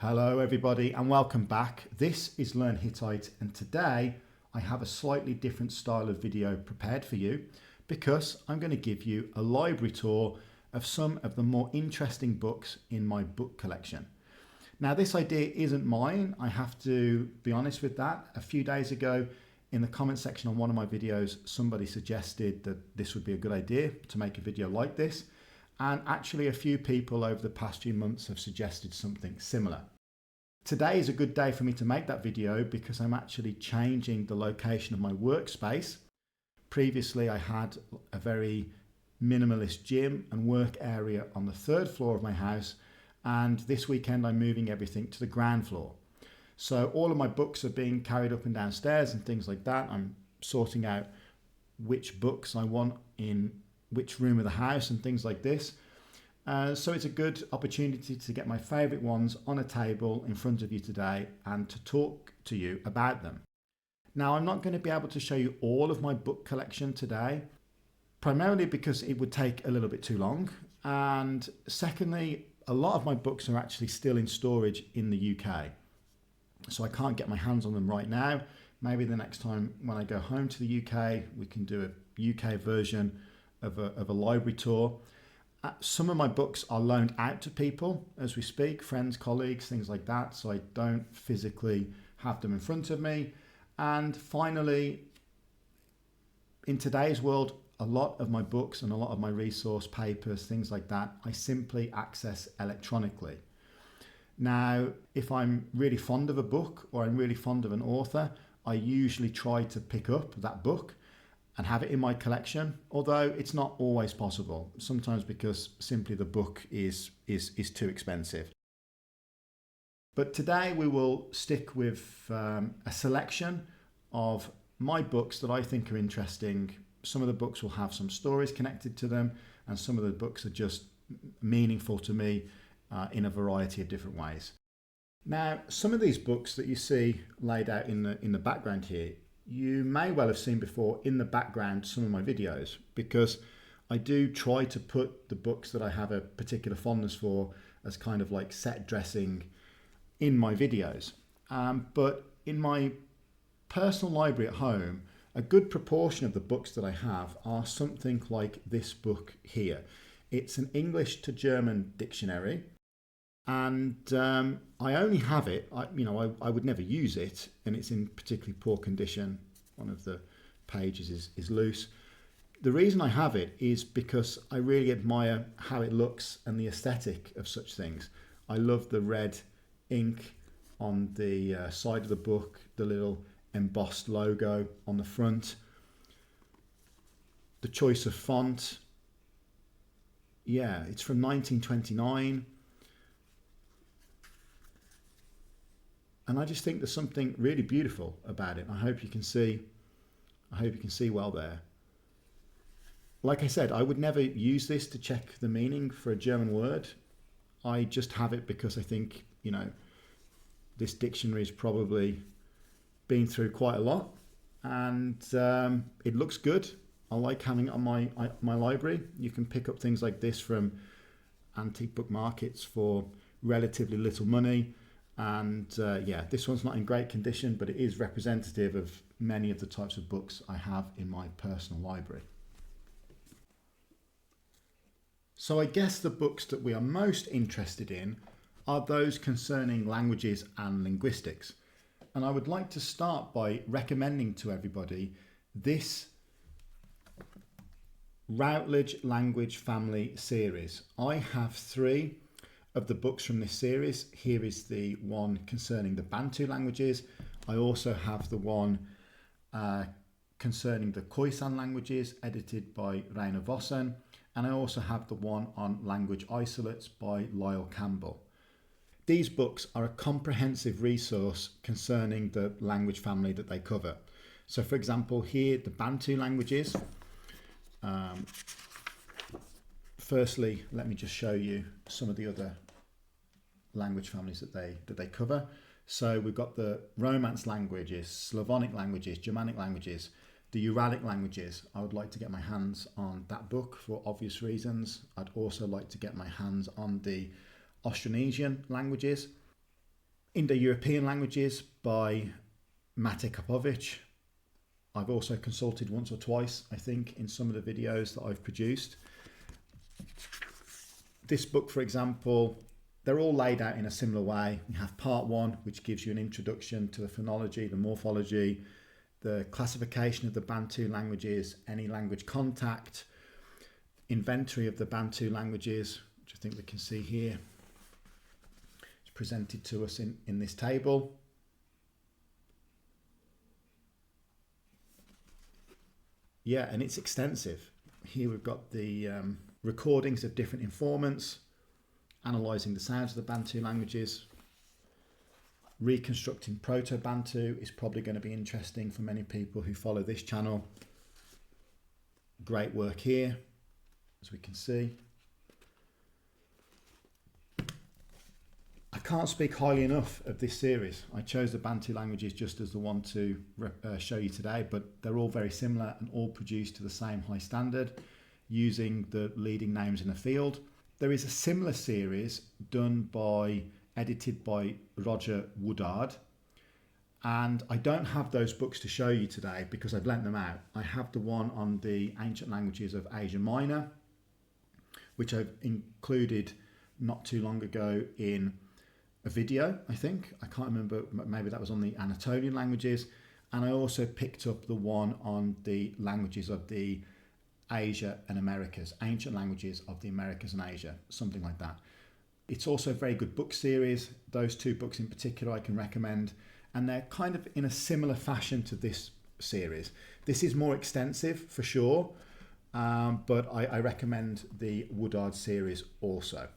Hello everybody and welcome back. This is Learn Hittite and today I have a slightly different style of video prepared for you because I'm going to give you a library tour of some of the more interesting books in my book collection. Now this idea isn't mine, I have to be honest with that. A few days ago in the comment section on one of my videos somebody suggested that this would be a good idea to make a video like this. And actually a few people over the past few months have suggested something similar. Today is a good day for me to make that video because I'm actually changing the location of my workspace. Previously I had a very minimalist gym and work area on the third floor of my house, and this weekend I'm moving everything to the ground floor. So all of my books are being carried up and downstairs and things like that. I'm sorting out which books I want in which room of the house and things like this. So it's a good opportunity to get my favourite ones on a table in front of you today and to talk to you about them. Now I'm not going to be able to show you all of my book collection today, primarily because it would take a little bit too long, and secondly a lot of my books are actually still in storage in the UK, so I can't get my hands on them right now. Maybe the next time when I go home to the UK we can do a UK version of a library tour. Some of my books are loaned out to people as we speak, friends, colleagues, things like that, so I don't physically have them in front of me. And finally, in today's world, a lot of my books and a lot of my resource papers, things like that, I simply access electronically. Now, if I'm really fond of a book or I'm really fond of an author, I usually try to pick up that book and have it in my collection, although it's not always possible, sometimes because simply the book is too expensive. But today we will stick with a selection of my books that I think are interesting. Some of the books will have some stories connected to them, and some of the books are just meaningful to me in a variety of different ways. Now, some of these books that you see laid out in the background here, you may well have seen before in the background some of my videos, because I do try to put the books that I have a particular fondness for as kind of like set dressing in my videos. But in my personal library at home, a good proportion of the books that I have are something like this book here. It's an English to German dictionary. And I only have it, I would never use it, and it's in particularly poor condition. One of the pages is loose. The reason I have it is because I really admire how it looks and the aesthetic of such things. I love the red ink on the side of the book, the little embossed logo on the front, the choice of font. Yeah, it's from 1929. And I just think there's something really beautiful about it. I hope you can see well there. Like I said, I would never use this to check the meaning for a German word. I just have it because I think, this dictionary has probably been through quite a lot, and it looks good. I like having it on my library. You can pick up things like this from antique book markets for relatively little money. And yeah, this one's not in great condition, but it is representative of many of the types of books I have in my personal library. So I guess the books that we are most interested in are those concerning languages and linguistics. And I would like to start by recommending to everybody this Routledge Language Family series. I have 3 of the books from this series. Here is the one concerning the Bantu languages. I also have the one concerning the Khoisan languages, edited by Rainer Vossen, and I also have the one on language isolates by Lyle Campbell. These books are a comprehensive resource concerning the language family that they cover. So for example, here, the Bantu languages. Firstly, let me just show you some of the other language families that they cover. So we've got the Romance languages, Slavonic languages, Germanic languages, the Uralic languages. I would like to get my hands on that book for obvious reasons. I'd also like to get my hands on the Austronesian languages. Indo-European Languages by Mate Kapovic. I've also consulted once or twice, I think, in some of the videos that I've produced. This book, for example, they're all laid out in a similar way. We have part one, which gives you an introduction to the phonology, the morphology, the classification of the Bantu languages, any language contact, inventory of the Bantu languages, which I think we can see here. It's presented to us in this table. Yeah, and it's extensive. Here we've got the recordings of different informants, analysing the sounds of the Bantu languages. Reconstructing Proto-Bantu is probably going to be interesting for many people who follow this channel. Great work here, as we can see. I can't speak highly enough of this series. I chose the Bantu languages just as the one to show you today, but they're all very similar and all produced to the same high standard using the leading names in the field. There is a similar series edited by Roger Woodard, and I don't have those books to show you today because I've lent them out. I have the one on the ancient languages of Asia Minor, which I've included not too long ago in a video, I think. I can't remember, maybe that was on the Anatolian languages. And I also picked up the one on the languages of the Asia and Americas, ancient languages of the Americas and Asia, something like that. It's also a very good book series. Those two books in particular I can recommend, and they're kind of in a similar fashion to this series. This is more extensive for sure, but I recommend the Woodard series also.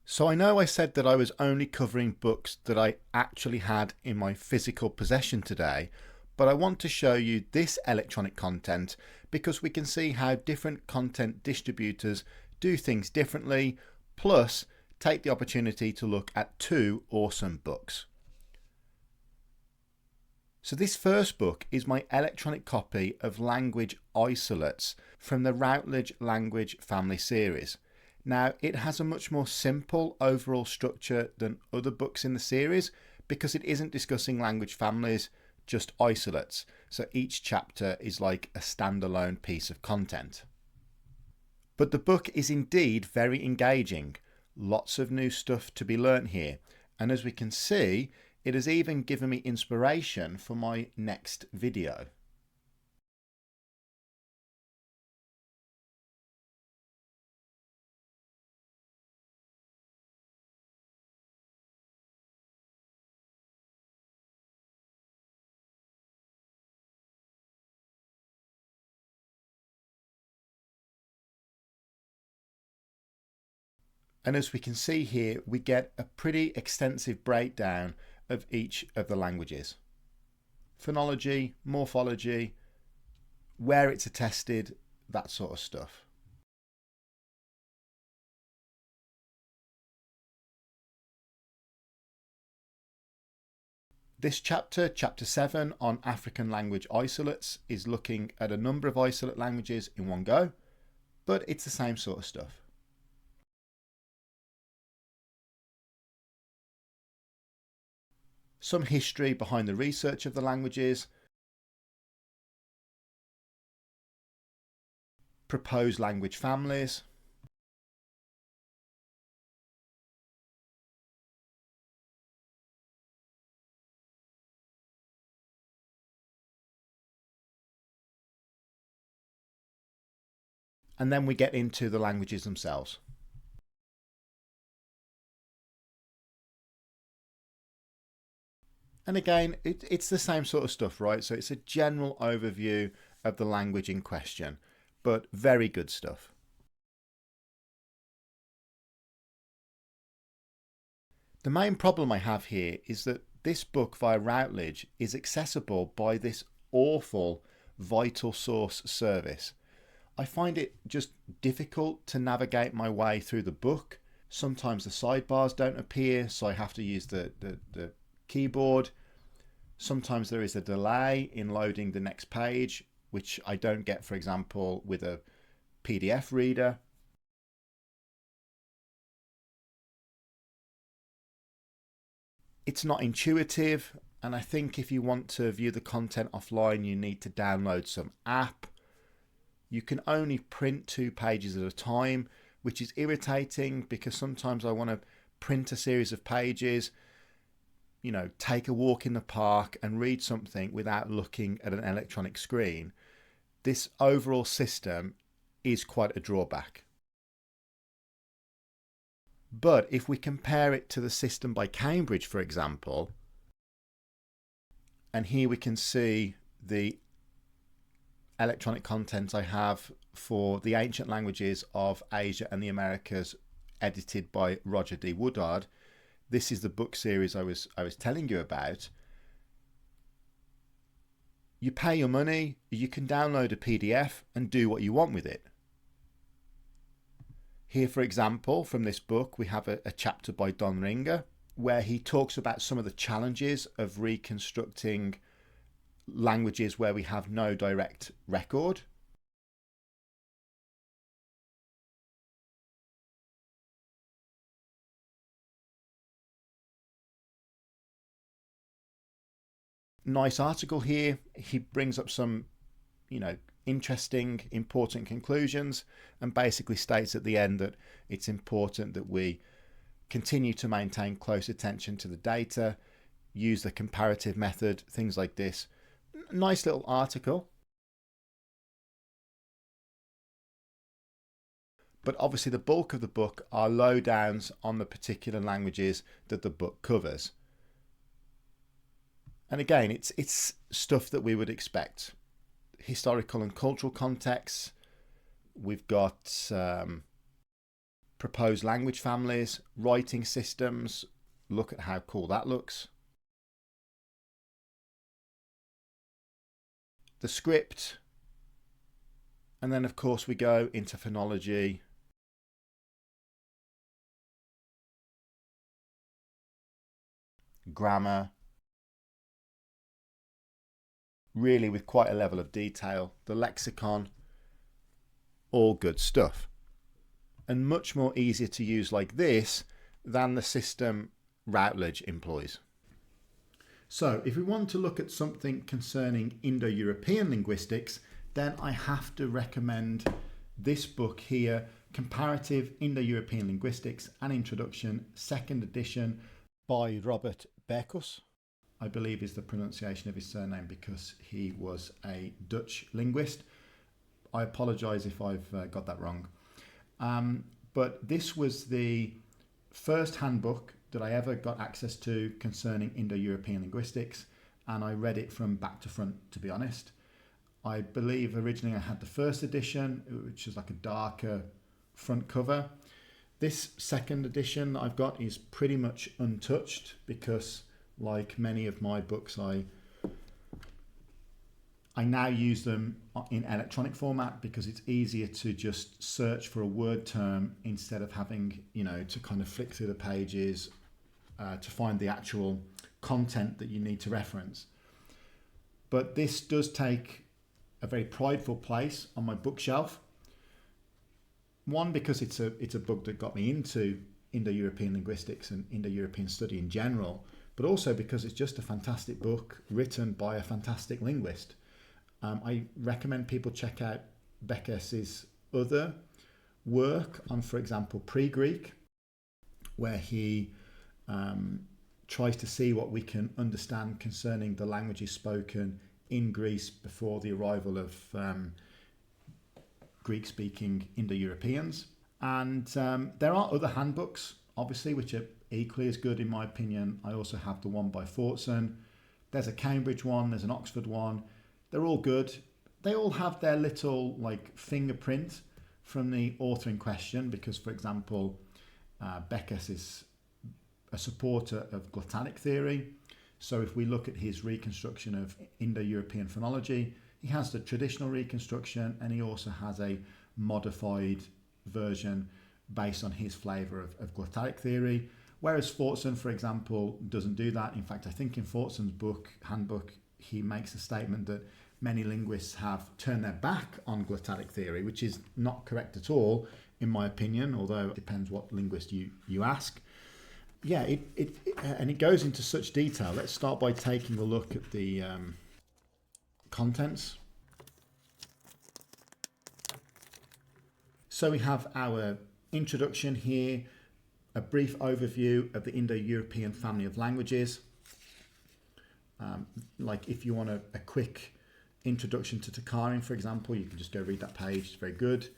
So I know I said that I was only covering books that I actually had in my physical possession today, but I want to show you this electronic content because we can see how different content distributors do things differently, plus take the opportunity to look at two awesome books. So this first book is my electronic copy of Language Isolates from the Routledge Language Family series. Now, it has a much more simple overall structure than other books in the series because it isn't discussing language families, just isolates. So each chapter is like a standalone piece of content. But the book is indeed very engaging. Lots of new stuff to be learnt here. And as we can see, it has even given me inspiration for my next video. And as we can see here, we get a pretty extensive breakdown of each of the languages. Phonology, morphology, where it's attested, that sort of stuff. This chapter, chapter 7 on African language isolates, is looking at a number of isolate languages in one go, but it's the same sort of stuff. Some history behind the research of the languages, proposed language families, and then we get into the languages themselves. And again, it's the same sort of stuff, right? So it's a general overview of the language in question, but very good stuff. The main problem I have here is that this book via Routledge is accessible by this awful Vital Source service. I find it just difficult to navigate my way through the book. Sometimes the sidebars don't appear, so I have to use the keyboard. Sometimes there is a delay in loading the next page, which I don't get, for example, with a PDF reader. It's not intuitive, and I think if you want to view the content offline, you need to download some app. You can only print 2 pages at a time, which is irritating because sometimes I want to print a series of pages, you know, take a walk in the park and read something without looking at an electronic screen. This overall system is quite a drawback. But if we compare it to the system by Cambridge, for example, and here we can see the electronic content I have for the ancient languages of Asia and the Americas, edited by Roger D. Woodard. This is the book series I was telling you about. You pay your money, you can download a PDF and do what you want with it. Here, for example, from this book, we have a chapter by Don Ringer where he talks about some of the challenges of reconstructing languages where we have no direct record. Nice article here. He brings up some, interesting, important conclusions, and basically states at the end that it's important that we continue to maintain close attention to the data, use the comparative method, things like this. Nice little article. But obviously the bulk of the book are lowdowns on the particular languages that the book covers. And again, it's stuff that we would expect. Historical and cultural contexts. We've got proposed language families, writing systems. Look at how cool that looks. The script. And then, of course, we go into phonology. Grammar. Really with quite a level of detail. The lexicon. All good stuff. And much more easier to use like this than the system Routledge employs. So if we want to look at something concerning Indo-European linguistics, then I have to recommend this book here, Comparative Indo-European Linguistics, an Introduction, 2nd edition by Robert Byock. I believe is the pronunciation of his surname because he was a Dutch linguist. I apologise if I've got that wrong. But this was the first handbook that I ever got access to concerning Indo-European linguistics, and I read it from back to front, to be honest. I believe originally I had the 1st edition, which is like a darker front cover. This 2nd edition that I've got is pretty much untouched because, like many of my books, I now use them in electronic format because it's easier to just search for a word term instead of having, to kind of flick through the pages to find the actual content that you need to reference. But this does take a very prideful place on my bookshelf. One, because it's a book that got me into Indo-European linguistics and Indo-European study in general, but also because it's just a fantastic book written by a fantastic linguist. I recommend people check out Byock's other work on, for example, pre-Greek, where he tries to see what we can understand concerning the languages spoken in Greece before the arrival of Greek-speaking Indo-Europeans. And there are other handbooks, obviously, which are equally as good in my opinion. I also have the one by Fortson. There's a Cambridge one, there's an Oxford one. They're all good. They all have their little fingerprint from the author in question because, for example, Byock is a supporter of glottic theory. So if we look at his reconstruction of Indo-European phonology, he has the traditional reconstruction and he also has a modified version based on his flavour of glottic theory. Whereas Fortson, for example, doesn't do that. In fact, I think in Fortson's handbook, he makes a statement that many linguists have turned their back on glottic theory, which is not correct at all, in my opinion, although it depends what linguist you ask. yeah, and it goes into such detail. Let's start by taking a look at the contents. So we have our introduction here, a brief overview of the Indo-European family of languages. Like if you want a quick introduction to Takarian, for example, you can just go read that page. It's very good.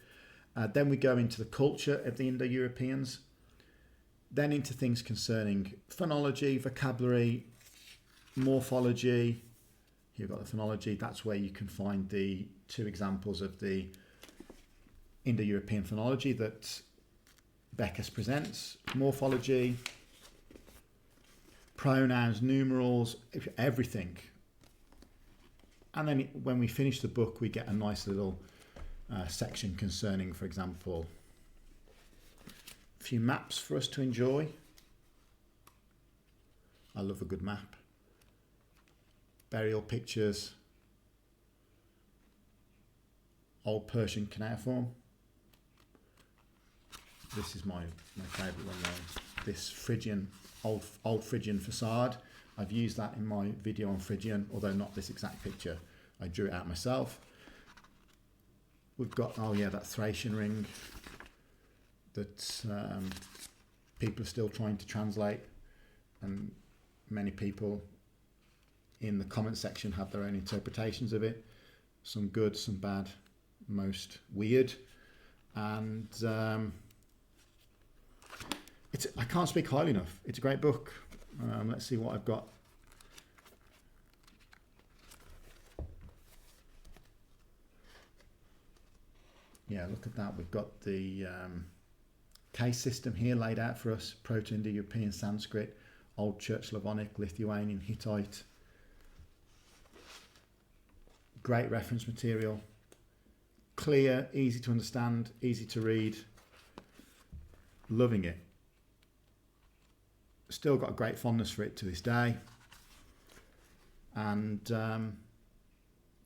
Then we go into the culture of the Indo-Europeans, then into things concerning phonology, vocabulary, morphology. Here we've got the phonology. That's where you can find the two examples of the Indo-European phonology that Byock presents. Morphology, pronouns, numerals, everything. And then when we finish the book, we get a nice little section concerning, for example, a few maps for us to enjoy. I love a good map. Burial pictures. Old Persian cuneiform. This is my favourite one though. This Phrygian, old Phrygian facade. I've used that in my video on Phrygian, although not this exact picture. I drew it out myself. We've got, oh yeah, that Thracian ring that people are still trying to translate, and many people in the comment section have their own interpretations of it. Some good, some bad, most weird. And I can't speak highly enough. It's a great book. Let's see what I've got. Yeah, look at that. We've got the case system here laid out for us. Proto-Indo-European Sanskrit, Old Church Slavonic, Lithuanian, Hittite. Great reference material. Clear, easy to understand, easy to read. Loving it. Still got a great fondness for it to this day. And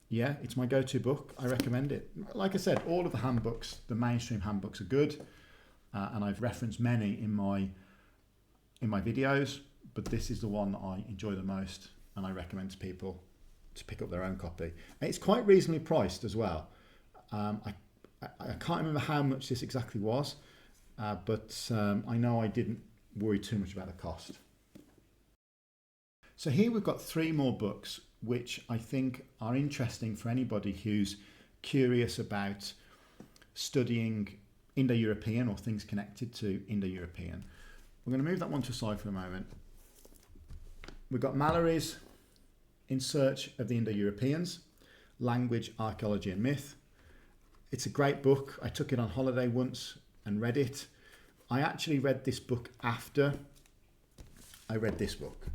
yeah, it's my go-to book. I recommend it. Like I said, all of the handbooks, the mainstream handbooks are good. And I've referenced many in my videos, but this is the one that I enjoy the most, and I recommend to people to pick up their own copy. And it's quite reasonably priced as well. I can't remember how much this exactly was, but I know I didn't worry too much about the cost. So here we've got 3 more books which I think are interesting for anybody who's curious about studying Indo-European or things connected to Indo-European. We're going to move that one to the side for a moment. We've got Mallory's In Search of the Indo-Europeans, Language, Archaeology and Myth. It's a great book. I took it on holiday once and read it. I actually read this book after I read this book,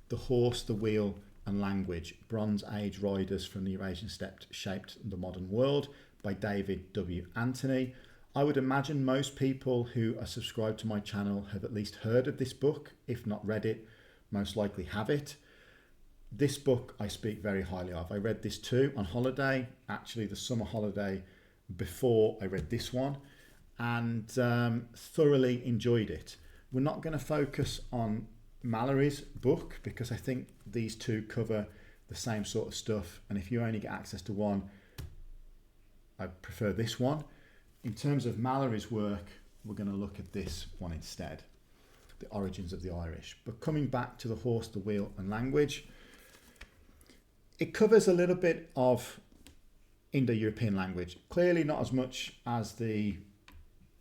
The Horse, the Wheel and Language, Bronze Age Riders from the Eurasian Steppe Shaped the Modern World by David W. Anthony. I would imagine most people who are subscribed to my channel have at least heard of this book, if not read it, most likely have it. This book I speak very highly of. I read this too on holiday, actually the summer holiday before I read this one, and thoroughly enjoyed it. We're not going to focus on Mallory's book because I think these two cover the same sort of stuff, and if you only get access to one, I prefer this one. In terms of Mallory's work, we're going to look at this one instead, The Origins of the Irish. But coming back to The Horse, the Wheel and Language, it covers a little bit of Indo-European language. Clearly not as much as the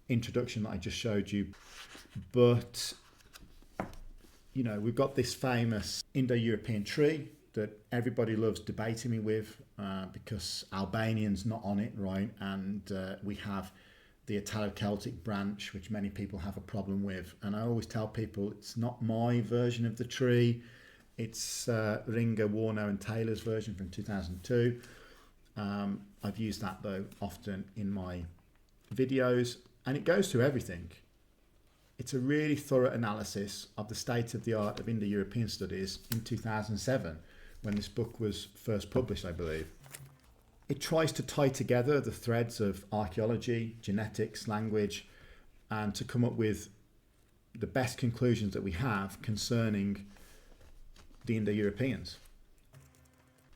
introduction that I just showed you, but you know, we've got this famous Indo-European tree that everybody loves debating me with because Albanian's not on it, right? And we have the Italo-Celtic branch, which many people have a problem with. And I always tell people it's not my version of the tree. It's Ringer, Warno and Taylor's version from 2002. I've used that though often in my videos, and it goes through everything. It's a really thorough analysis of the state of the art of Indo-European studies in 2007, when this book was first published, I believe. It tries to tie together the threads of archaeology, genetics, language, and to come up with the best conclusions that we have concerning the Indo-Europeans.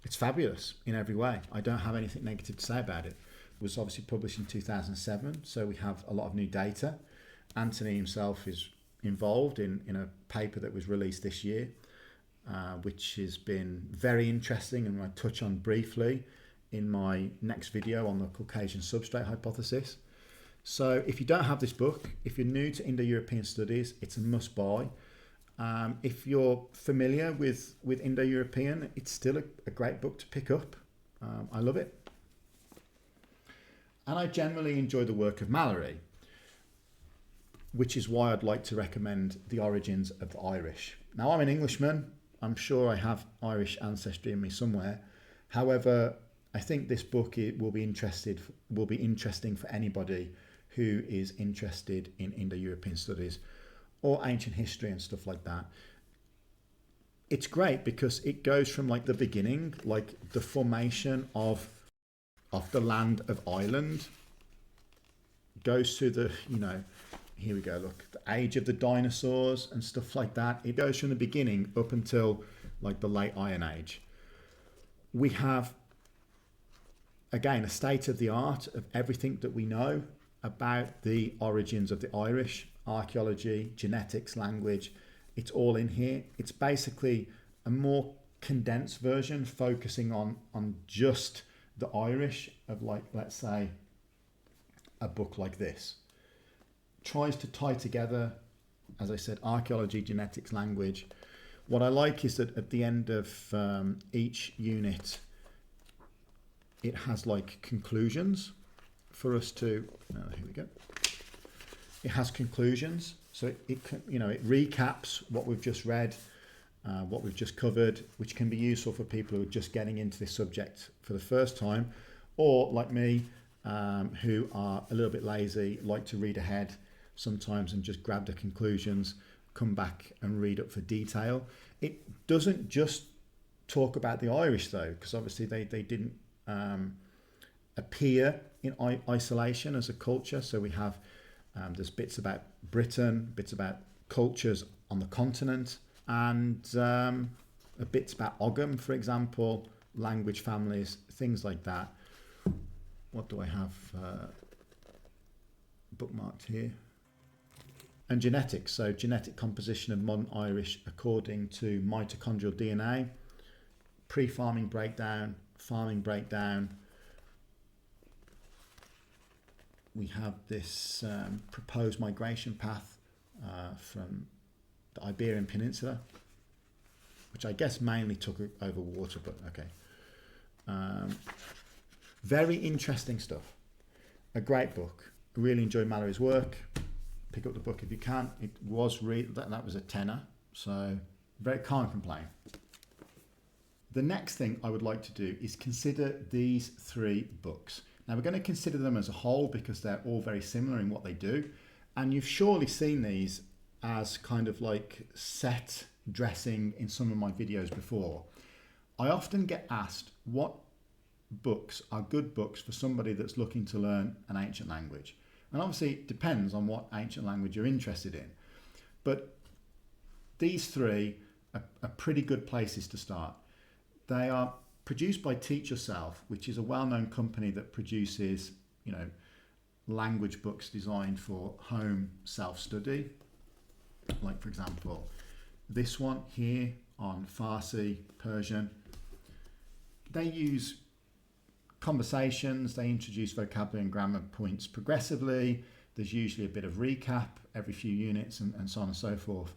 It's fabulous in every way. I don't have anything negative to say about it. It was obviously published in 2007, so we have a lot of new data. Anthony himself is involved in a paper that was released this year, which has been very interesting and I touch on briefly in my next video on the Caucasian substrate hypothesis. So if you don't have this book, if you're new to Indo-European studies, it's a must buy. If you're familiar with Indo-European, it's still a great book to pick up. I love it. And I generally enjoy the work of Mallory, which is why I'd like to recommend The Origins of the Irish. Now, I'm an Englishman. I'm sure I have Irish ancestry in me somewhere. However, I think this book will be interesting for anybody who is interested in Indo-European studies or ancient history and stuff like that. It's great because it goes from like the beginning, like the formation of the land of Ireland, goes to the, here we go, look, the age of the dinosaurs and stuff like that. It goes from the beginning up until like the late Iron Age. We have, again, a state of the art of everything that we know about the origins of the Irish, archaeology, genetics, language. It's all in here. It's basically a more condensed version focusing on just the Irish of, like, let's say, a book like this. Tries to tie together, as I said, archaeology, genetics, language. What I like is that at the end of each unit, it has like conclusions for us to, here we go. It has conclusions. So it recaps what we've just read, what we've just covered, which can be useful for people who are just getting into this subject for the first time, or like me, who are a little bit lazy, like to read ahead sometimes and just grab the conclusions, come back and read up for detail. It doesn't just talk about the Irish though, because obviously they didn't appear in isolation as a culture. So we have, there's bits about Britain, bits about cultures on the continent, and bits about Ogham, for example, language families, things like that. What do I have bookmarked here? And genetics, so genetic composition of modern Irish according to mitochondrial DNA, pre-farming breakdown, farming breakdown. We have this proposed migration path from the Iberian Peninsula, which I guess mainly took over water, but okay. Very interesting stuff. A great book. I really enjoy Mallory's work. Pick up the book if you can. It was that was a tenner, so can't complain. The next thing I would like to do is consider these three books. Now we're going to consider them as a whole because they're all very similar in what they do, and you've surely seen these as kind of like set dressing in some of my videos before. I often get asked what books are good books for somebody that's looking to learn an ancient language. And obviously it depends on what ancient language you're interested in. But these three are pretty good places to start. They are produced by Teach Yourself, which is a well-known company that produces, language books designed for home self-study. Like, for example, this one here on Farsi, Persian. They use conversations, they introduce vocabulary and grammar points progressively. There's usually a bit of recap every few units and so on and so forth.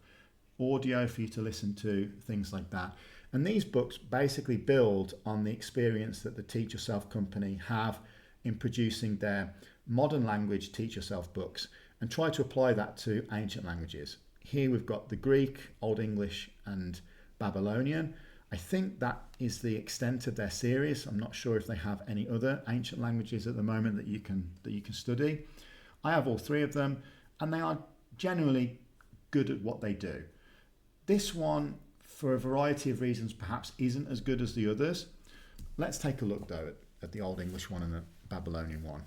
Audio for you to listen to, things like that. And these books basically build on the experience that the Teach Yourself company have in producing their modern language Teach Yourself books and try to apply that to ancient languages. Here we've got the Greek, Old English and Babylonian. I think that is the extent of their series. I'm not sure if they have any other ancient languages at the moment that you can study. I have all three of them, and they are generally good at what they do. This one, for a variety of reasons, perhaps isn't as good as the others. Let's take a look though at the Old English one and the Babylonian one.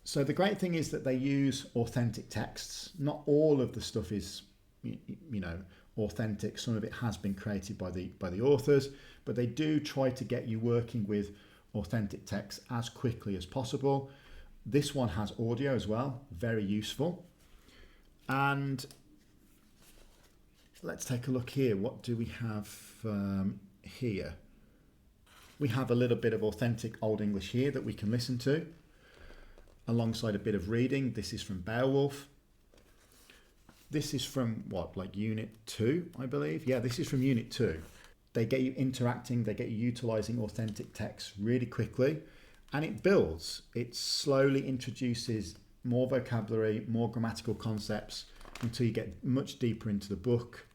So the great thing is that they use authentic texts. Not all of the stuff is, you know, authentic. Some of it has been created by the authors, but they do try to get you working with authentic texts as quickly as possible. This one has audio as well, very useful. And let's take a look here. What do we have here? We have a little bit of authentic Old English here that we can listen to, alongside a bit of reading. This is from Beowulf. This is from what, like Unit 2, I believe? Yeah, this is from Unit 2. They get you interacting, they get you utilising authentic text really quickly, and it builds. It slowly introduces more vocabulary, more grammatical concepts, until you get much deeper into the book,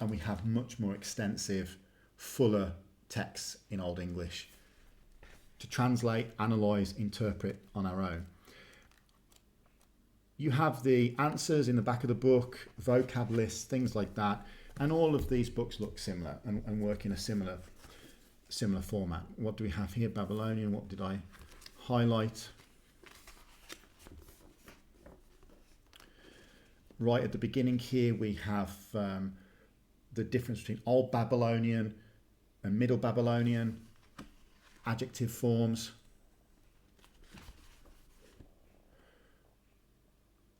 and we have much more extensive, fuller texts in Old English to translate, analyse, interpret on our own. You have the answers in the back of the book, vocab lists, things like that, and all of these books look similar and work in a similar format. What do we have here? Babylonian. What did I highlight? Right at the beginning here we have the difference between Old Babylonian and Middle Babylonian, adjective forms,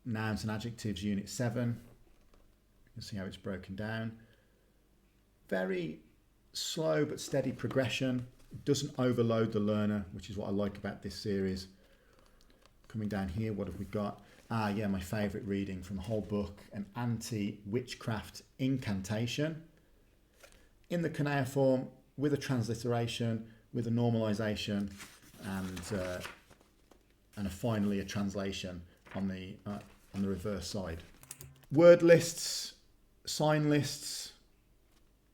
nouns and adjectives, Unit 7. You can see how it's broken down. Very slow but steady progression. It doesn't overload the learner, which is what I like about this series. Coming down here, what have we got? Ah, yeah, my favourite reading from the whole book, an anti-witchcraft incantation in the cuneiform, with a transliteration, with a normalisation, and finally a translation on the reverse side. Word lists, sign lists,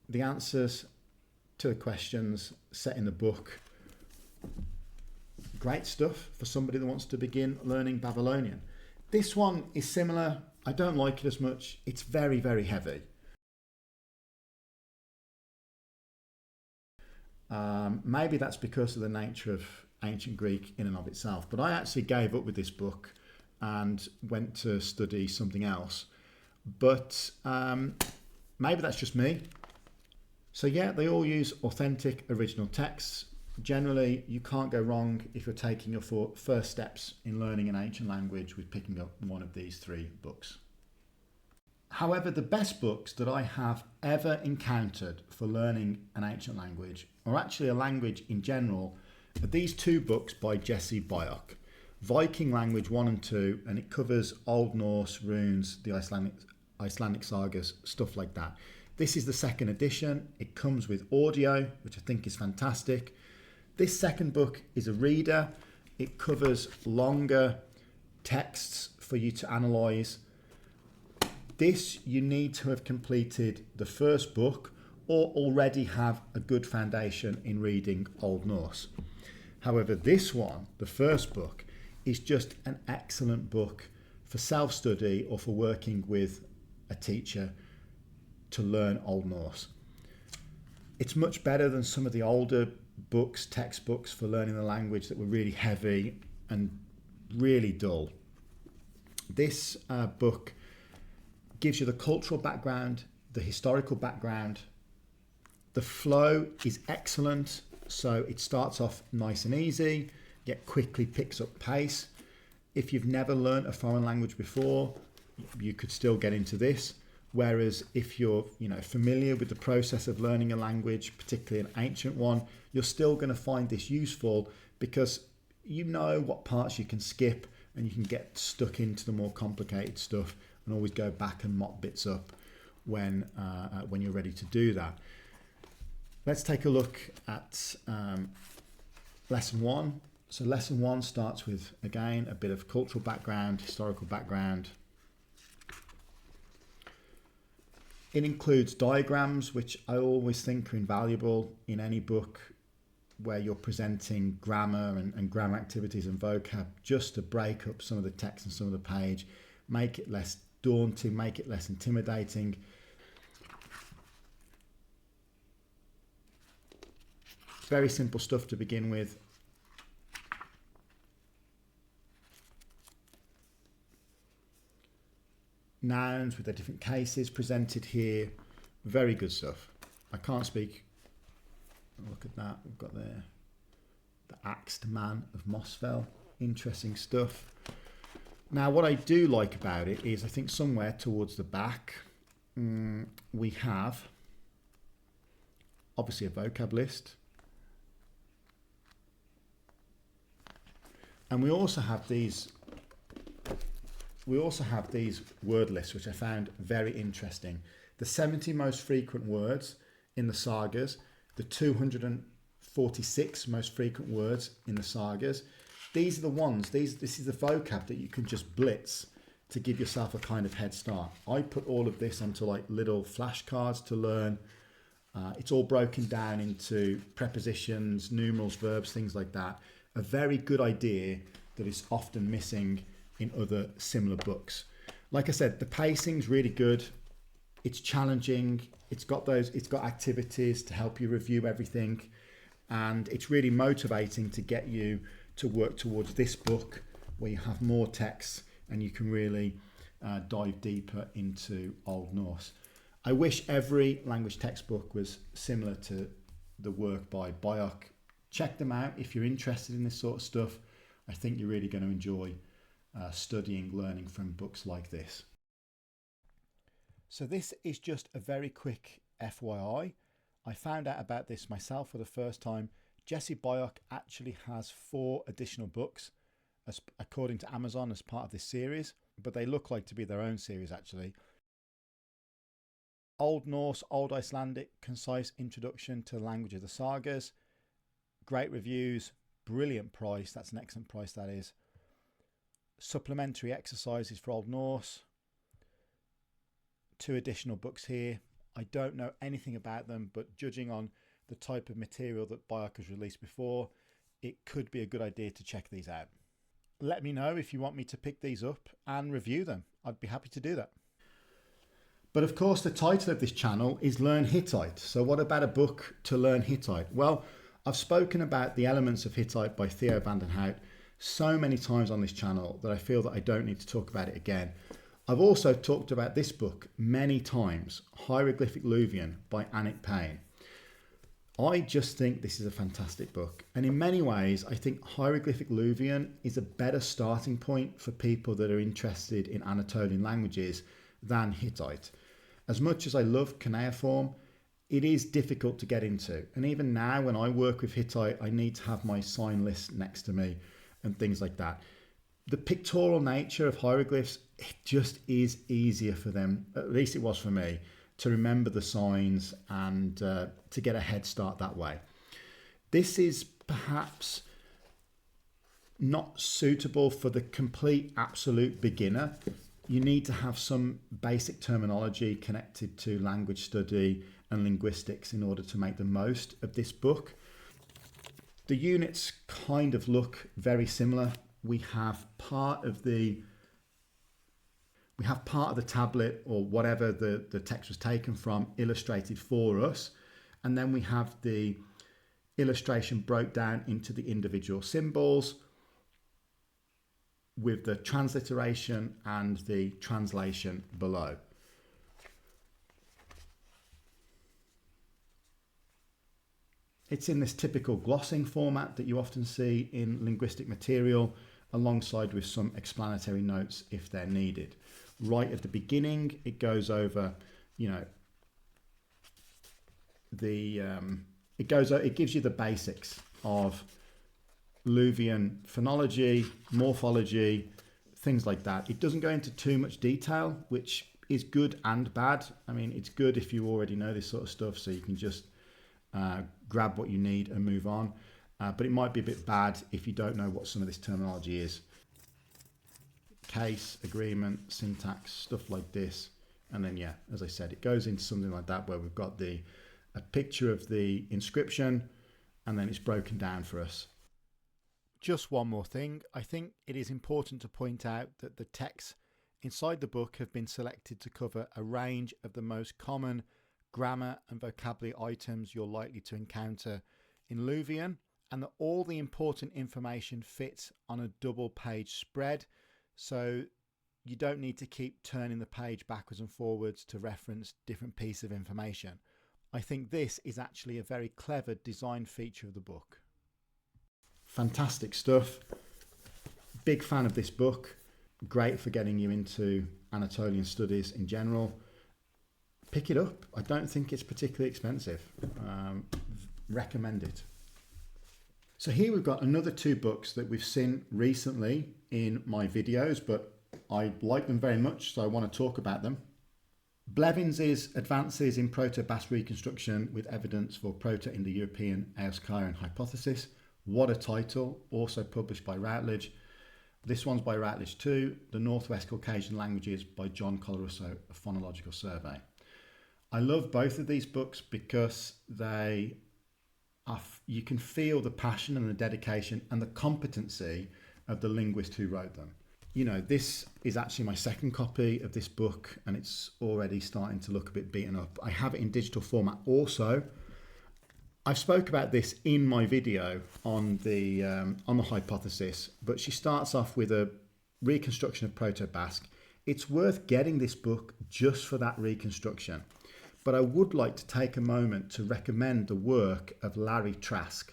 the answers to the questions set in the book. Great stuff for somebody that wants to begin learning Babylonian. This one is similar. I don't like it as much. It's very, very heavy. Maybe that's because of the nature of ancient Greek in and of itself, but I actually gave up with this book and went to study something else. But maybe that's just me. So yeah, they all use authentic original texts. Generally, you can't go wrong if you're taking your first steps in learning an ancient language with picking up one of these 3 books. However, the best books that I have ever encountered for learning an ancient language, or actually a language in general, are these 2 books by Jesse Byock. Viking Language 1 and 2, and it covers Old Norse, runes, the Icelandic sagas, stuff like that. This is the 2nd edition. It comes with audio, which I think is fantastic. This second book is a reader. It covers longer texts for you to analyse. This, you need to have completed the first book or already have a good foundation in reading Old Norse. However, this one, the first book, is just an excellent book for self-study or for working with a teacher to learn Old Norse. It's much better than some of the older books, textbooks for learning the language that were really heavy and really dull. This book gives you the cultural background, the historical background. The flow is excellent, so it starts off nice and easy, yet quickly picks up pace. If you've never learnt a foreign language before, you could still get into this. Whereas if you're familiar with the process of learning a language, particularly an ancient one, you're still going to find this useful because you know what parts you can skip and you can get stuck into the more complicated stuff and always go back and mop bits up when you're ready to do that. Let's take a look at lesson 1. So lesson 1 starts with, again, a bit of cultural background, historical background. It includes diagrams, which I always think are invaluable in any book where you're presenting grammar and grammar activities and vocab, just to break up some of the text and some of the page, make it less daunting, make it less intimidating. Very simple stuff to begin with. nouns with their different cases presented here. Very good stuff. I can't speak. Look at that. We've got there the Axed Man of Mossfell. Interesting stuff. Now, what I do like about it is I think somewhere towards the back we have obviously a vocab list. And we also have these word lists, which I found very interesting. The 70 most frequent words in the sagas, the 246 most frequent words in the sagas. These are the ones, this is the vocab that you can just blitz to give yourself a kind of head start. I put all of this onto like little flashcards to learn. It's all broken down into prepositions, numerals, verbs, things like that. A very good idea that is often missing in other similar books. Like I said, the pacing's really good. It's challenging. It's got activities to help you review everything, and it's really motivating to get you to work towards this book where you have more text and you can really dive deeper into Old Norse. I wish every language textbook was similar to the work by Byock. Check them out if you're interested in this sort of stuff. I think you're really going to enjoy learning from books like this. So this is just a very quick FYI. I found out about this myself for the first time. Jesse Byock actually has 4 additional books according to Amazon as part of this series, but they look like to be their own series actually. Old Norse, Old Icelandic, concise introduction to the language of the sagas. Great reviews, brilliant price. That's an excellent price, that is. Supplementary exercises for Old Norse. 2 additional books here. I don't know anything about them, but judging on the type of material that Byock has released before, it could be a good idea to check these out. Let me know if you want me to pick these up and review them. I'd be happy to do that. But of course, the title of this channel is Learn Hittite. So what about a book to learn Hittite? Well, I've spoken about the elements of Hittite by Theo van den Hout so many times on this channel that I feel that I don't need to talk about it again. I've also talked about this book many times, Hieroglyphic Luvian by Annick Payne. I just think this is a fantastic book. And in many ways, I think Hieroglyphic Luvian is a better starting point for people that are interested in Anatolian languages than Hittite. As much as I love cuneiform, it is difficult to get into. And even now when I work with Hittite, I need to have my sign list next to me and things like that. The pictorial nature of hieroglyphs, it just is easier for them, at least it was for me, to remember the signs and to get a head start that way. This is perhaps not suitable for the complete absolute beginner. You need to have some basic terminology connected to language study and linguistics in order to make the most of this book. The units kind of look very similar. We have part of the tablet or whatever the text was taken from illustrated for us, and then we have the illustration broke down into the individual symbols with the transliteration and the translation below. It's in this typical glossing format that you often see in linguistic material, alongside with some explanatory notes if they're needed. Right at the beginning, it goes over, it gives you the basics of Luvian phonology, morphology, things like that. It doesn't go into too much detail, which is good and bad. I mean, it's good if you already know this sort of stuff, so you can just grab what you need and move on. But it might be a bit bad if you don't know what some of this terminology is. Case, agreement, syntax, stuff like this. And then, yeah, as I said, it goes into something like that where we've got a picture of the inscription and then it's broken down for us. Just one more thing. I think it is important to point out that the texts inside the book have been selected to cover a range of the most common grammar and vocabulary items you're likely to encounter in Luvian, and that all the important information fits on a double page spread. So you don't need to keep turning the page backwards and forwards to reference different pieces of information. I think this is actually a very clever design feature of the book. Fantastic stuff. Big fan of this book. Great for getting you into Anatolian studies in general. Pick it up. I don't think it's particularly expensive. Recommend it. So here we've got another two books that we've seen recently in my videos, but I like them very much, so I want to talk about them. Blevins' Advances in Proto-Basque Reconstruction with Evidence for Proto-Indo-European-European Hypothesis. What a title, also published by Routledge. This one's by Routledge too. The Northwest Caucasian Languages by John Colarusso, a phonological survey. I love both of these books because you can feel the passion and the dedication and the competency of the linguist who wrote them. You know, this is actually my second copy of this book and it's already starting to look a bit beaten up. I have it in digital format also. I've spoke about this in my video on the hypothesis, but she starts off with a reconstruction of Proto-Basque. It's worth getting this book just for that reconstruction. But I would like to take a moment to recommend the work of Larry Trask.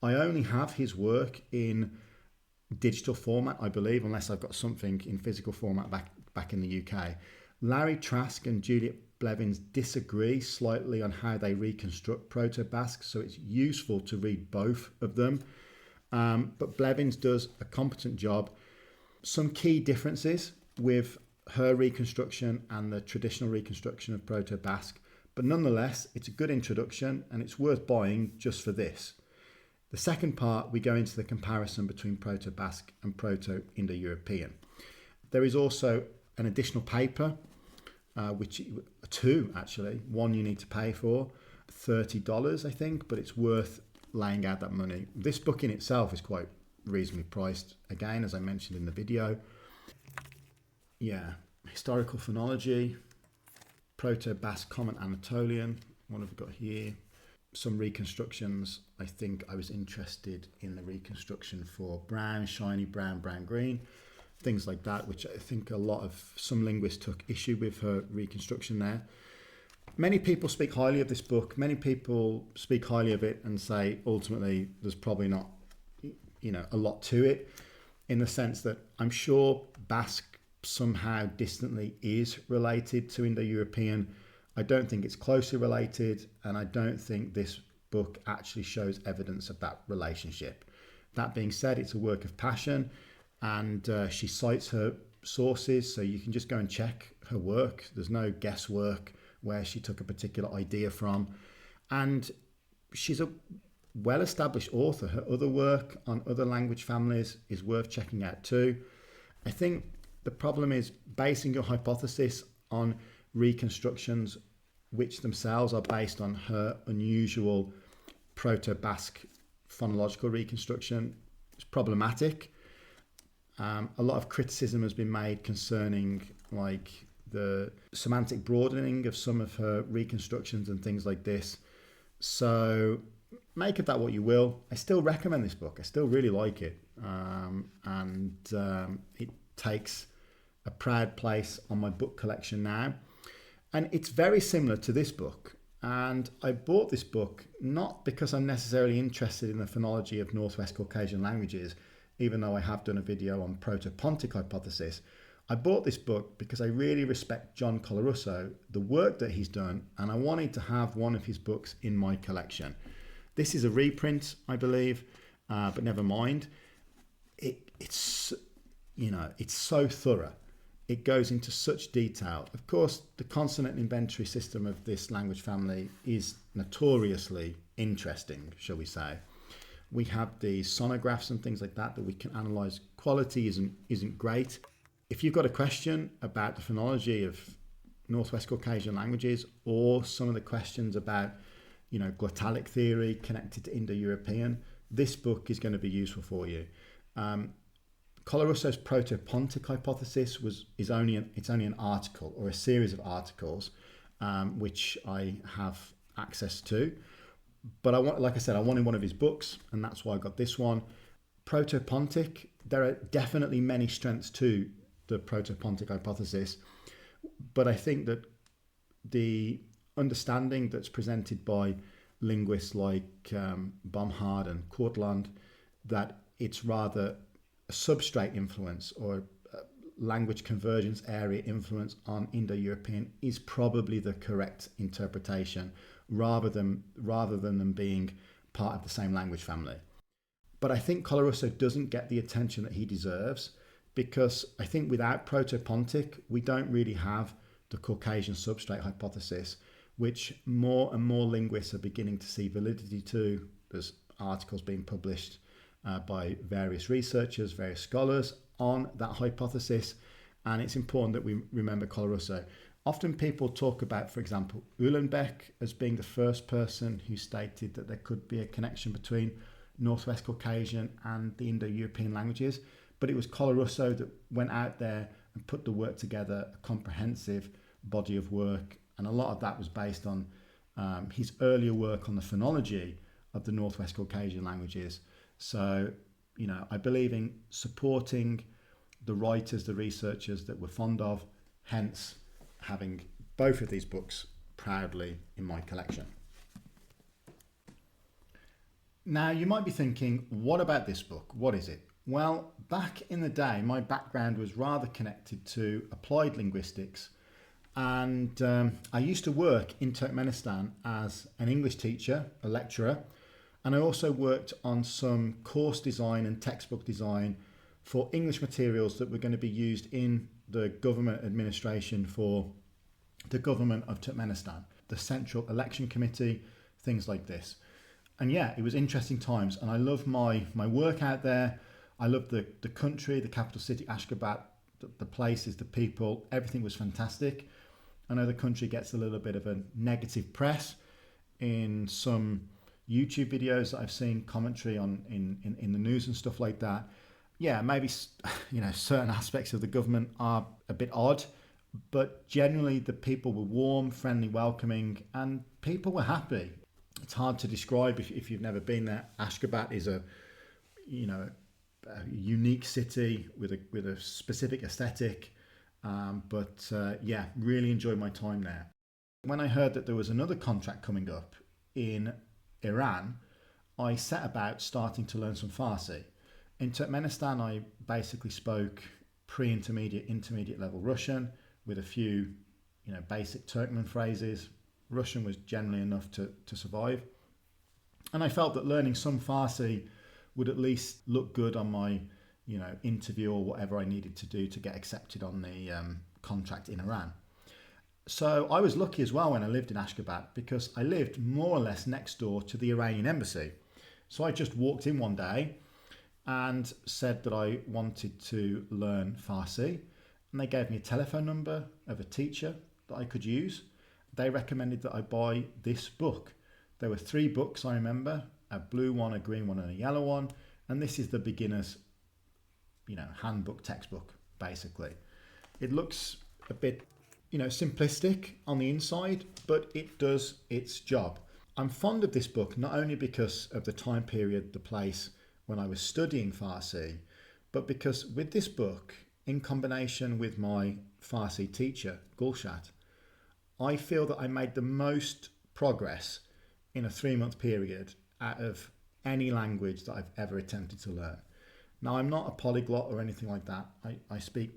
I only have his work in digital format, I believe, unless I've got something in physical format back in the UK. Larry Trask and Juliet Blevins disagree slightly on how they reconstruct Proto-Basque, so it's useful to read both of them. But Blevins does a competent job. Some key differences with her reconstruction and the traditional reconstruction of Proto-Basque, but nonetheless, it's a good introduction and it's worth buying just for this. The second part, we go into the comparison between Proto-Basque and Proto-Indo-European. There is also an additional paper, two actually. One you need to pay for, $30 I think, but it's worth laying out that money. This book in itself is quite reasonably priced, again, as I mentioned in the video. Yeah, historical phonology, Proto-Basque Common Anatolian, what have we got here? Some reconstructions. I think I was interested in the reconstruction for brown, shiny brown, brown, green, things like that, which I think some linguists took issue with her reconstruction there. Many people speak highly of this book. Many people speak highly of it and say ultimately there's probably not, a lot to it, in the sense that I'm sure Basque somehow distantly is related to Indo-European. I don't think it's closely related, and I don't think this book actually shows evidence of that relationship. That being said, it's a work of passion, and she cites her sources, so you can just go and check her work. There's no guesswork where she took a particular idea from, and she's a well-established author. Her other work on other language families is worth checking out too. I think the problem is basing your hypothesis on reconstructions which themselves are based on her unusual Proto-Basque phonological reconstruction. It's problematic. A lot of criticism has been made concerning like the semantic broadening of some of her reconstructions and things like this. So make of that what you will. I still recommend this book. I still really like it. It takes a proud place on my book collection now. And it's very similar to this book. And I bought this book not because I'm necessarily interested in the phonology of Northwest Caucasian languages, even though I have done a video on Proto-Pontic hypothesis. I bought this book because I really respect John Colarusso, the work that he's done, and I wanted to have one of his books in my collection. This is a reprint, I believe, but never mind. It's so thorough. It goes into such detail. Of course, the consonant inventory system of this language family is notoriously interesting, shall we say. We have the sonographs and things like that we can analyze. Quality isn't great. If you've got a question about the phonology of Northwest Caucasian languages, or some of the questions about, glottalic theory connected to Indo-European, this book is going to be useful for you. Colarusso's Proto-Pontic hypothesis is only an article or a series of articles, which I have access to. But I wanted one of his books, and that's why I got this one. Proto-Pontic, there are definitely many strengths to the protopontic hypothesis. But I think that the understanding that's presented by linguists like Bomhard and Kortland, that it's rather a substrate influence or language convergence area influence on Indo-European is probably the correct interpretation, rather than them being part of the same language family. But I think Colarusso doesn't get the attention that he deserves, because I think without Proto-Pontic, we don't really have the Caucasian substrate hypothesis, which more and more linguists are beginning to see validity to. There's articles being published by various researchers, various scholars on that hypothesis, and it's important that we remember Colarusso. Often people talk about, for example, Uhlenbeck as being the first person who stated that there could be a connection between Northwest Caucasian and the Indo-European languages, but it was Colarusso that went out there and put the work together, a comprehensive body of work, and a lot of that was based on his earlier work on the phonology of the Northwest Caucasian languages. So, you know, I believe in supporting the writers, the researchers that we're fond of, hence having both of these books proudly in my collection. Now, you might be thinking, what about this book? What is it? Well, back in the day, my background was rather connected to applied linguistics, and I used to work in Turkmenistan as an English teacher, a lecturer, and I also worked on some course design and textbook design for English materials that were going to be used in the government administration for the government of Turkmenistan, the Central Election Committee, things like this. And yeah, it was interesting times, and I love my work out there. I love the country, the capital city, Ashgabat, the places, the people, everything was fantastic. I know the country gets a little bit of a negative press in some YouTube videos that I've seen, commentary on in the news and stuff like that. Yeah, maybe, you know, certain aspects of the government are a bit odd, but generally the people were warm, friendly, welcoming, and people were happy. It's hard to describe if you've never been there. Ashgabat is a unique city with a specific aesthetic, but yeah, really enjoyed my time there. When I heard that there was another contract coming up in Iran, I set about starting to learn some Farsi. In Turkmenistan, I basically spoke pre-intermediate, intermediate level Russian with a few, you know, basic Turkmen phrases. Russian was generally enough to survive. And I felt that learning some Farsi would at least look good on my, you know, interview or whatever I needed to do to get accepted on the contract in Iran. So I was lucky as well when I lived in Ashgabat, because I lived more or less next door to the Iranian embassy. So I just walked in one day and said that I wanted to learn Farsi, and they gave me a telephone number of a teacher that I could use. They recommended that I buy this book. There were 3 books, I remember, a blue one, a green one, and a yellow one, and this is the beginner's, you know, handbook, textbook, basically. It looks a bit, you know, simplistic on the inside, but it does its job. I'm fond of this book, not only because of the time period, the place when I was studying Farsi, but because with this book, in combination with my Farsi teacher, Gulshat, I feel that I made the most progress in a 3-month period out of any language that I've ever attempted to learn. Now, I'm not a polyglot or anything like that. I speak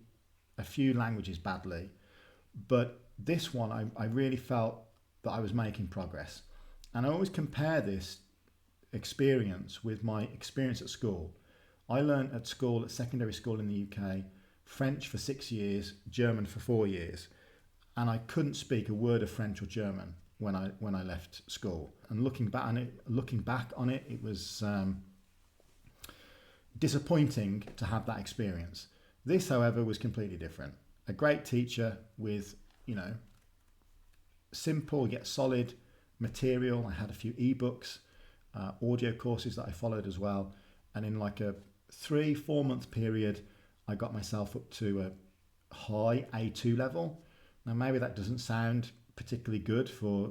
a few languages badly, but this one, I really felt that I was making progress. And I always compare this experience with my experience at school. I learned at school, at secondary school in the UK, French for 6 years, German for 4 years, and I couldn't speak a word of French or German when I left school. And looking back on it, it was disappointing to have that experience. This, however, was completely different. A great teacher with, you know, simple yet solid material. I had a few ebooks, audio courses that I followed as well, and in like a 3-4 month period, I got myself up to a high A2 level. Now, maybe that doesn't sound particularly good for,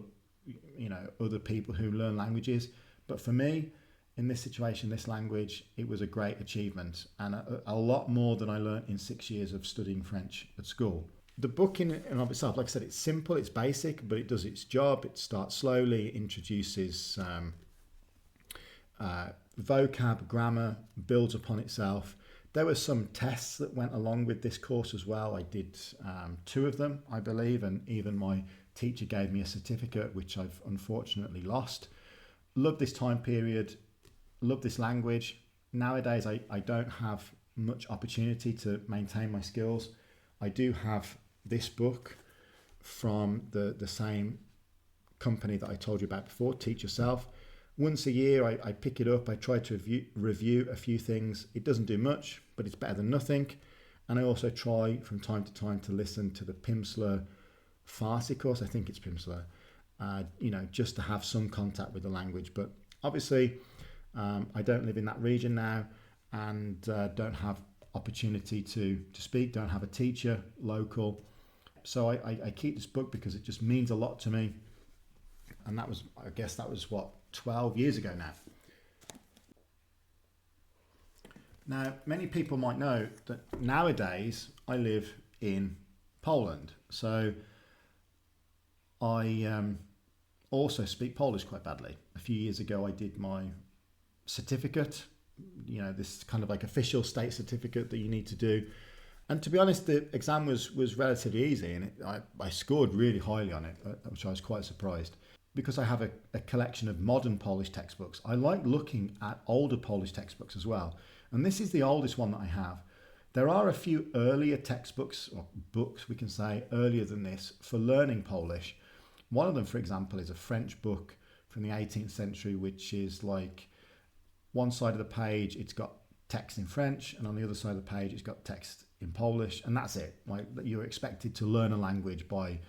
you know, other people who learn languages, but for me, in this situation, this language, it was a great achievement and a lot more than I learnt in 6 years of studying French at school. The book in and of itself, like I said, it's simple, it's basic, but it does its job. It starts slowly, it introduces vocab, grammar, builds upon itself. There were some tests that went along with this course as well. I did 2 of them, I believe, and even my teacher gave me a certificate, which I've unfortunately lost. Love this time period, love this language. Nowadays, I don't have much opportunity to maintain my skills. I do have this book from the same company that I told you about before, Teach Yourself. Once a year, I pick it up. I try to review a few things. It doesn't do much, but it's better than nothing. And I also try from time to time to listen to the Pimsleur Farsi course. I think it's Pimsleur, just to have some contact with the language. But obviously, I don't live in that region now and don't have opportunity to speak, don't have a teacher local. So I keep this book because it just means a lot to me. And that was, I guess that was what, 12 years ago now. Now, many people might know that nowadays I live in Poland. So I also speak Polish quite badly. A few years ago, I did my certificate, this kind of like official state certificate that you need to do. And to be honest, the exam was relatively easy, and I scored really highly on it, which I was quite surprised. Because I have a collection of modern Polish textbooks, I like looking at older Polish textbooks as well. And this is the oldest one that I have. There are a few earlier textbooks, or books we can say, earlier than this for learning Polish. One of them, for example, is a French book from the 18th century, which is like one side of the page, it's got text in French, and on the other side of the page, it's got text in Polish, and that's it. Like, you're expected to learn a language by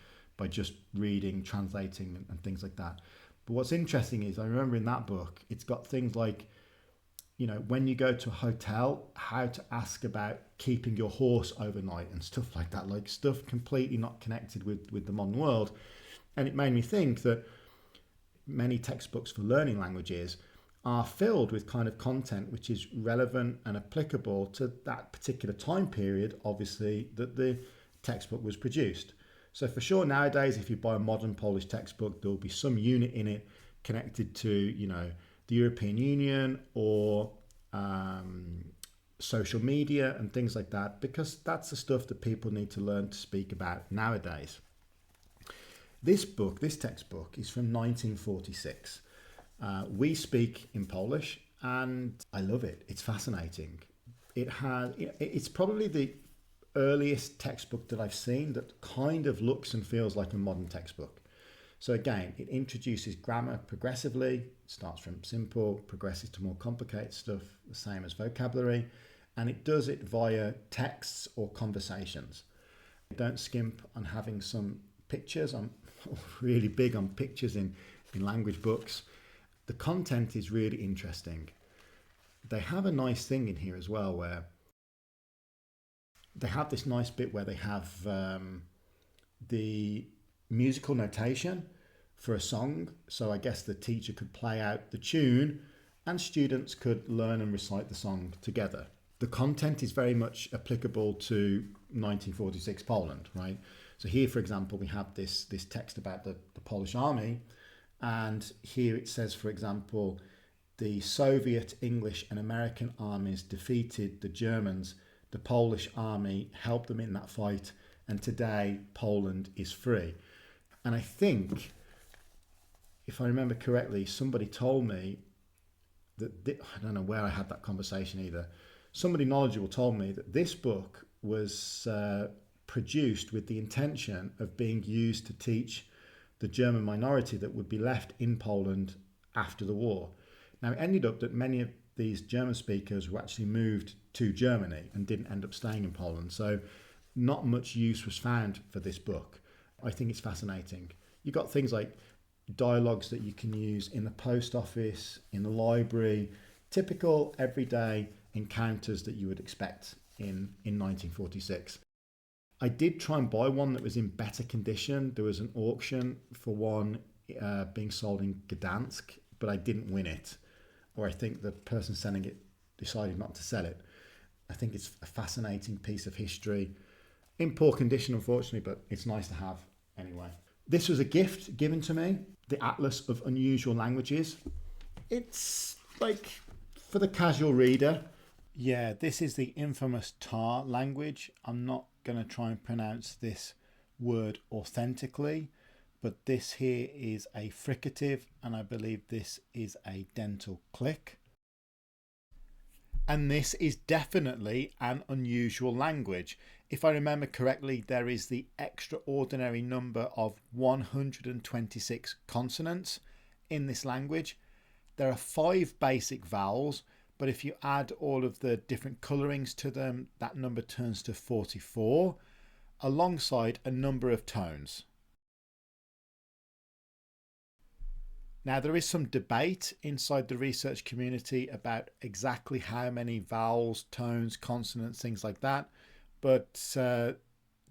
just reading, translating, and things like that. But what's interesting is I remember in that book, it's got things like, when you go to a hotel, how to ask about keeping your horse overnight and stuff like that, like stuff completely not connected with the modern world. And it made me think that many textbooks for learning languages are filled with kind of content which is relevant and applicable to that particular time period, obviously, that the textbook was produced. So for sure, nowadays, if you buy a modern Polish textbook, there'll be some unit in it connected to, the European Union or social media and things like that, because that's the stuff that people need to learn to speak about nowadays. This textbook is from 1946. We speak in Polish, and I love it. It's fascinating. It's probably the earliest textbook that I've seen that kind of looks and feels like a modern textbook. So again, it introduces grammar progressively. It starts from simple, progresses to more complicated stuff, the same as vocabulary, and it does it via texts or conversations. Don't skimp on having some pictures. I'm really big on pictures in language books. The content is really interesting. They have a nice thing in here as well, where they have this nice bit where they have the musical notation for a song. So I guess the teacher could play out the tune and students could learn and recite the song together. The content is very much applicable to 1946 Poland, right? So here, for example, we have this text about the Polish army. And here it says, for example, the Soviet, English and American armies defeated the Germans. The Polish army helped them in that fight, and today Poland is free. And I think, if I remember correctly, somebody told me that, I don't know where I had that conversation either, somebody knowledgeable told me that this book was produced with the intention of being used to teach the German minority that would be left in Poland after the war. Now, it ended up that many of these German speakers were actually moved to Germany and didn't end up staying in Poland. So not much use was found for this book. I think it's fascinating. You've got things like dialogues that you can use in the post office, in the library, typical everyday encounters that you would expect in 1946. I did try and buy one that was in better condition. There was an auction for one being sold in Gdansk, but I didn't win it. or I think the person selling it decided not to sell it. I think it's a fascinating piece of history. In poor condition, unfortunately, but it's nice to have anyway. This was a gift given to me, the Atlas of Unusual Languages. It's like for the casual reader. Yeah, this is the infamous tar language. I'm not going to try and pronounce this word authentically, but this here is a fricative, and I believe this is a dental click. And this is definitely an unusual language. If I remember correctly, there is the extraordinary number of 126 consonants in this language. There are 5 basic vowels, but if you add all of the different colorings to them, that number turns to 44, alongside a number of tones. Now, there is some debate inside the research community about exactly how many vowels, tones, consonants, things like that, but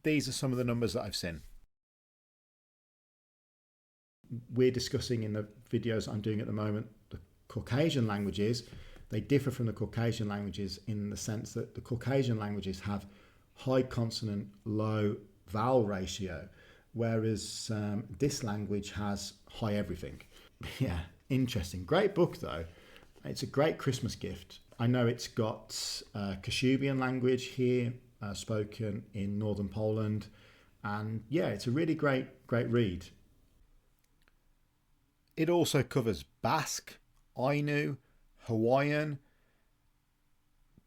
these are some of the numbers that I've seen. We're discussing in the videos I'm doing at the moment the Caucasian languages. They differ from the Caucasian languages in the sense that the Caucasian languages have high consonant, low vowel ratio, whereas this language has high everything. Yeah, interesting. Great book though. It's a great Christmas gift. I know it's got Kashubian language here, spoken in northern Poland, and yeah, it's a really great read. It also covers Basque, Ainu, Hawaiian.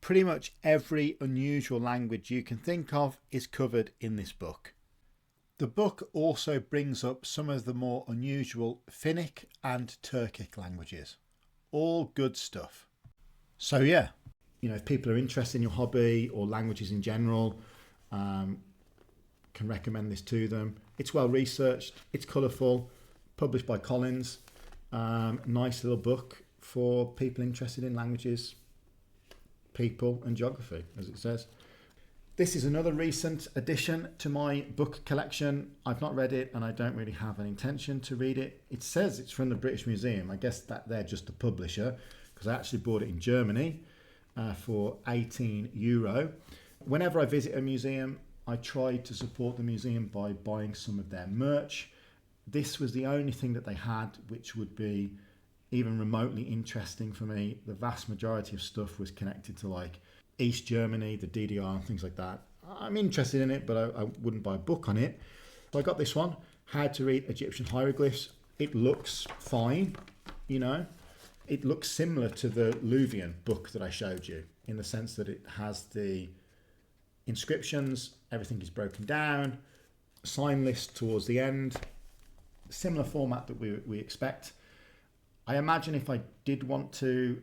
Pretty much every unusual language you can think of is covered in this book. The book also brings up some of the more unusual Finnic and Turkic languages. All good stuff. So yeah, if people are interested in your hobby or languages in general, can recommend this to them. It's well researched, it's colourful, published by Collins. Nice little book for people interested in languages, people and geography, as it says. This is another recent addition to my book collection. I've not read it and I don't really have an intention to read it. It says it's from the British Museum. I guess that they're just the publisher, because I actually bought it in Germany for €18. Whenever I visit a museum, I try to support the museum by buying some of their merch. This was the only thing that they had which would be even remotely interesting for me. The vast majority of stuff was connected to like East Germany, the DDR and things like that. I'm interested in it, but I wouldn't buy a book on it. So I got this one, How to Read Egyptian Hieroglyphs. It looks fine, It looks similar to the Luvian book that I showed you, in the sense that it has the inscriptions, everything is broken down, sign list towards the end, similar format that we expect. I imagine if I did want to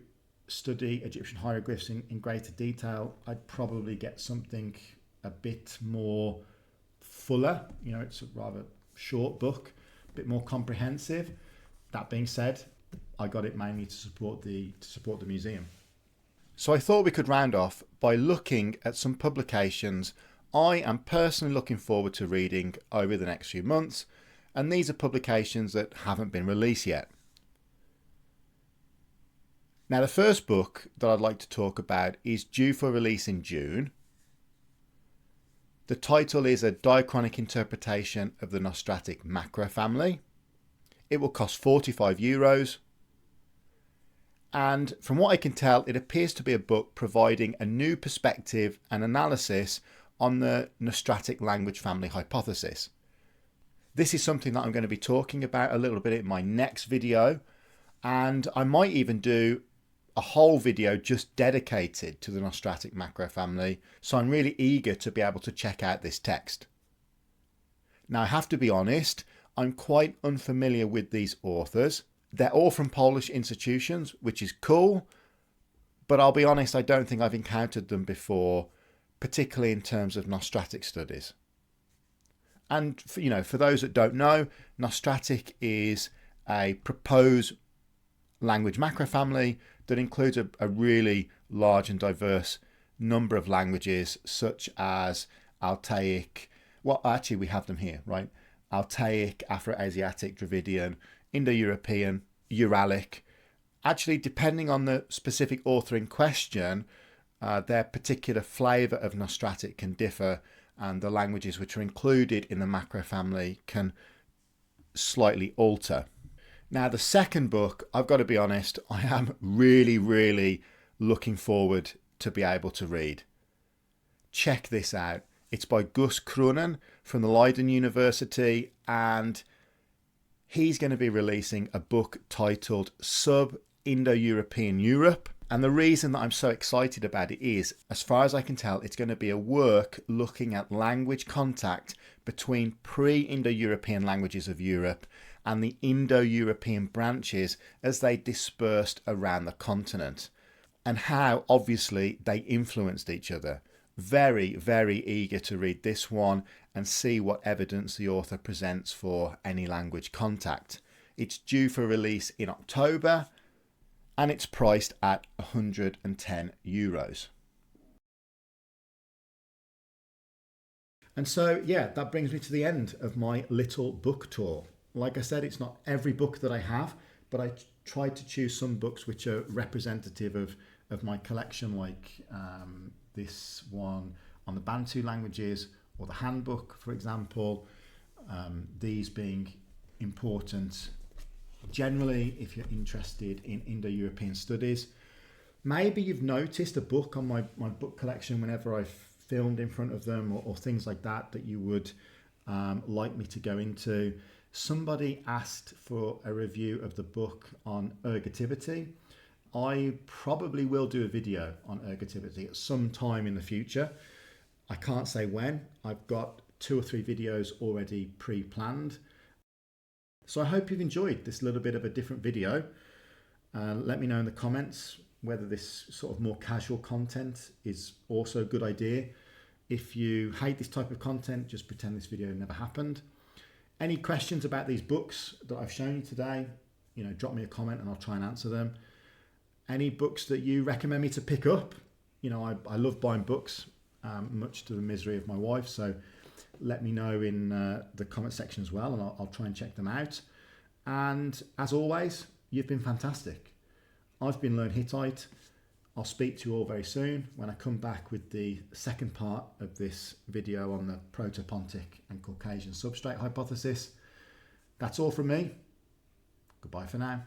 study Egyptian hieroglyphs in greater detail, I'd probably get something a bit more fuller. It's a rather short book, a bit more comprehensive. That being said, I got it mainly to support the museum. So I thought we could round off by looking at some publications I am personally looking forward to reading over the next few months, and these are publications that haven't been released yet. Now, the first book that I'd like to talk about is due for release in June. The title is A Diachronic Interpretation of the Nostratic Macro Family. It will cost €45. And from what I can tell, it appears to be a book providing a new perspective and analysis on the Nostratic language family hypothesis. This is something that I'm going to be talking about a little bit in my next video, and I might even do a whole video just dedicated to the Nostratic macro family, so I'm really eager to be able to check out this text. Now, I have to be honest, I'm quite unfamiliar with these authors. They're all from Polish institutions, which is cool, but I'll be honest, I don't think I've encountered them before, particularly in terms of Nostratic studies. And for those that don't know, Nostratic is a proposed language macrofamily that includes a really large and diverse number of languages, such as Altaic. Well, actually, we have them here, right? Altaic, Afro-Asiatic, Dravidian, Indo-European, Uralic, Actually, depending on the specific author in question, their particular flavour of Nostratic can differ, and the languages which are included in the macro family can slightly alter. Now, the second book, I've got to be honest, I am really looking forward to be able to read. Check this out. It's by Kroonen from the Leiden University, and he's going to be releasing a book titled Sub-Indo-European-Europe. And the reason that I'm so excited about it is, as far as I can tell, it's going to be a work looking at language contact between pre-Indo-European languages of Europe and the Indo-European branches as they dispersed around the continent, and how obviously they influenced each other. Very eager to read this one and see what evidence the author presents for any language contact. It's due for release in October, and it's priced at €110. And so, yeah, that brings me to the end of my little book tour. Like I said, it's not every book that I have, but I tried to choose some books which are representative of my collection, like this one on the Bantu languages, or the handbook, for example. These being important generally if you're interested in Indo-European studies. Maybe you've noticed a book on my book collection whenever I've filmed in front of them, or things like that you would like me to go into. Somebody asked for a review of the book on ergativity. I probably will do a video on ergativity at some time in the future. I can't say when. I've got 2 or 3 videos already pre-planned. So I hope you've enjoyed this little bit of a different video. Let me know in the comments whether this sort of more casual content is also a good idea. If you hate this type of content, just pretend this video never happened. Any questions about these books that I've shown you today, drop me a comment and I'll try and answer them. Any books that you recommend me to pick up? I love buying books, much to the misery of my wife. So let me know in the comment section as well, and I'll try and check them out. And as always, you've been fantastic. I've been Learn Hittite. I'll speak to you all very soon when I come back with the second part of this video on the Proto-Pontic and Caucasian substrate hypothesis. That's all from me. Goodbye for now.